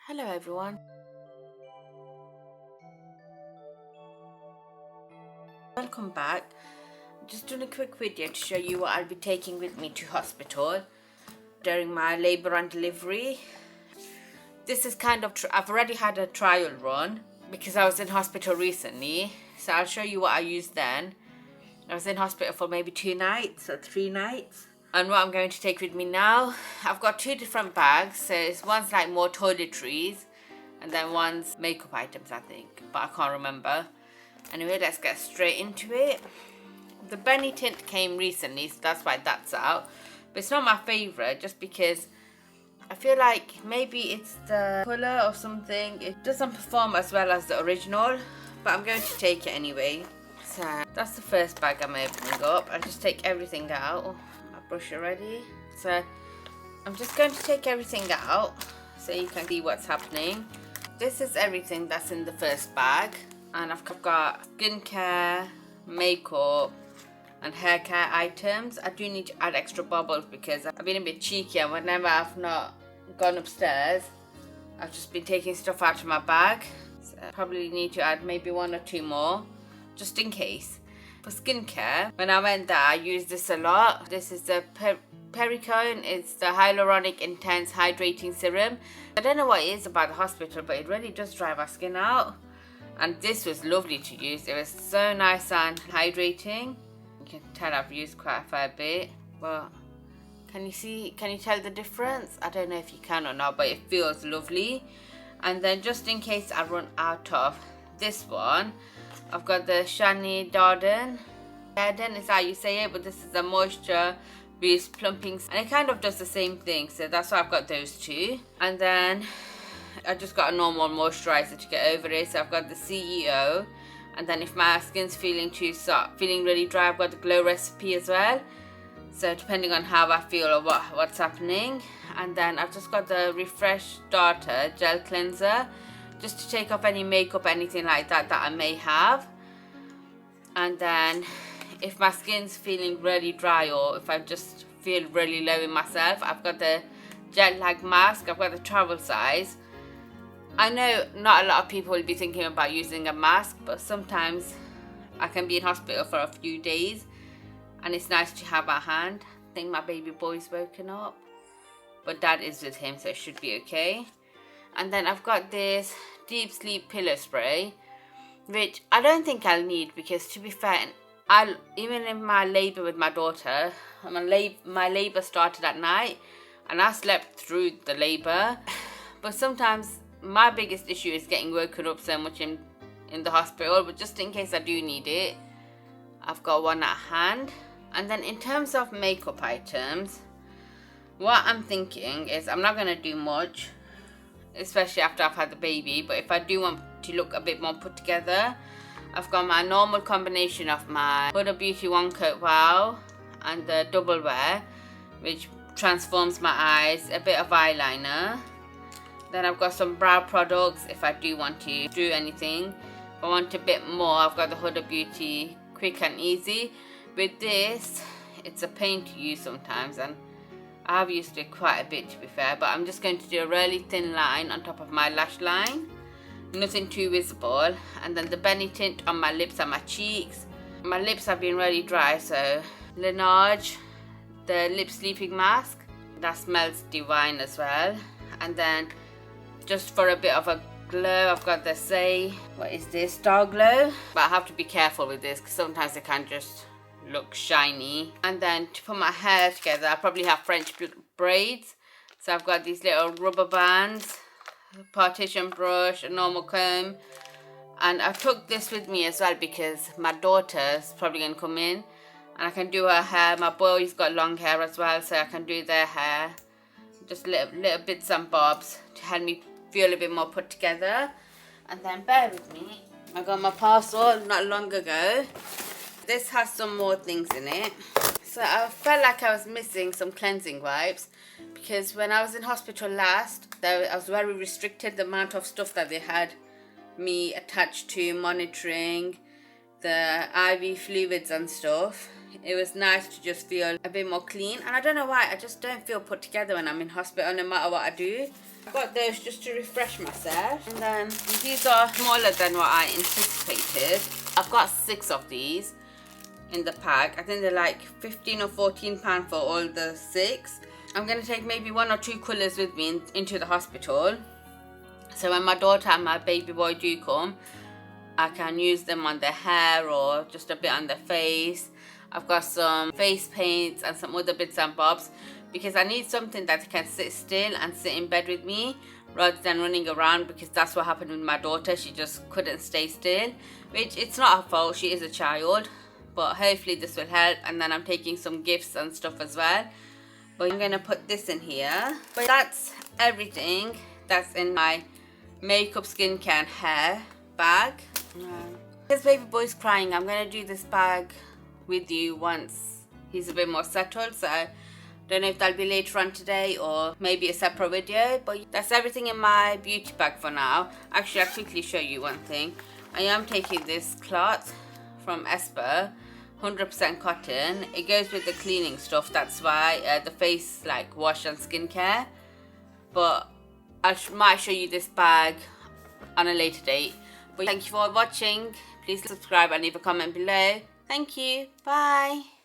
Hello everyone, welcome back. Just doing a quick video to show you what I'll be taking with me to hospital during my labour and delivery. This is kind of, I've already had a trial run because I was in hospital recently, so I'll show you what I used then. I was in hospital for maybe 2 nights or 3 nights. And what I'm going to take with me now, I've got 2 different bags. So one's like more toiletries and then one's makeup items, I think, but I can't remember. Anyway, let's get straight into it. The Benny Tint came recently, so that's why that's out. But it's not my favourite just because I feel like maybe it's the colour or something. It doesn't perform as well as the original, but I'm going to take it anyway. So that's the first bag I'm opening up. I'll just take everything out. My brush already. So I'm just going to take everything out so you can see what's happening. This is everything that's in the first bag. And I've got skincare, makeup and hair care items. I do need to add extra bubbles because I've been a bit cheeky, and whenever I've not gone upstairs, I've just been taking stuff out of my bag. So I probably need to add maybe 1 or 2 more, just in case. For skincare, when I went there, I used this a lot. This is the Perricone. It's the Hyaluronic Intense Hydrating Serum. I don't know what it is about the hospital, but it really does dry my skin out. And this was lovely to use. It was so nice and hydrating. You can tell I've used quite a fair bit. But can you tell the difference? I don't know if you can or not, but it feels lovely. And then just in case I run out of this one, I've got the Shani Darden. Darden is how you say it, but this is a moisture boost plumping. And it kind of does the same thing, so that's why I've got those 2. And then I just got a normal moisturizer to get over it. So I've got the CEO, and then if my skin's feeling too soft, feeling really dry, I've got the glowrecipe as well. So depending on how I feel or what's happening. And then I've just got the Refresh Starter Gel Cleanser, just to take off any makeup, anything like that I may have. And then if my skin's feeling really dry or if I just feel really low in myself, I've got the Jet Lag Mask. I've got the travel size. I know not a lot of people will be thinking about using a mask, but sometimes I can be in hospital for a few days and it's nice to have at hand. I think my baby boy's woken up, but Dad is with him, so it should be okay. And then I've got this deep sleep pillow spray, which I don't think I'll need because, to be fair, even in my labour with my daughter, my labour started at night and I slept through the labour. But sometimes my biggest issue is getting woken up so much in the hospital, but just in case I do need it, I've got one at hand. And then in terms of makeup items, what I'm thinking is I'm not going to do much, especially after I've had the baby, but if I do want to look a bit more put together, I've got my normal combination of my Huda Beauty One Coat Wow and the Double Wear, which transforms my eyes, a bit of eyeliner. Then I've got some brow products if I do want to do anything. If I want a bit more, I've got the Huda Beauty Quick and Easy. With this, it's a pain to use sometimes, and I've used it quite a bit, to be fair, but I'm just going to do a really thin line on top of my lash line. Nothing too visible. And then the Benny Tint on my lips and my cheeks. My lips have been really dry, so Laneige, the lip sleeping mask. That smells divine as well. And then just for a bit of a glow, I've got the what is this? Star Glow. But I have to be careful with this because sometimes it can just look shiny. And then to put my hair together, I probably have French braids. So I've got these little rubber bands, a partition brush, a normal comb. And I took this with me as well because my daughter's probably going to come in and I can do her hair. My boy's got long hair as well, so I can do their hair. Just little bits and bobs to help me feel a bit more put together. And then bear with me, I got my parcel not long ago. This has some more things in it. So I felt like I was missing some cleansing wipes because when I was in hospital last, I was very restricted the amount of stuff that they had me attached to, monitoring, the IV fluids and stuff. It was nice to just feel a bit more clean, and I don't know why, I just don't feel put together when I'm in hospital no matter what I do. I got those just to refresh myself, and then these are smaller than what I anticipated. I've got 6 of these in the pack. I think they're like 15 or 14 pounds for all the 6. I'm going to take maybe 1 or 2 colours with me into the hospital, so when my daughter and my baby boy do come, I can use them on their hair or just a bit on their face. I've got some face paints and some other bits and bobs, because I need something that can sit still and sit in bed with me rather than running around, because that's what happened with my daughter. She just couldn't stay still, which it's not her fault, she is a child, but hopefully this will help. And then I'm taking some gifts and stuff as well, but I'm gonna put this in here. But that's everything that's in my makeup, skincare and hair bag. This baby boy's crying. I'm gonna do this bag with you once he's a bit more settled, so I don't know if that'll be later on today or maybe a separate video. But that's everything in my beauty bag for now. Actually, I'll quickly show you one thing. I am taking this cloth from Esper, 100% cotton. It goes with the cleaning stuff, that's why the face like wash and skincare, but I might show you this bag on a later date. But thank you for watching. Please subscribe and leave a comment below. Thank you. Bye.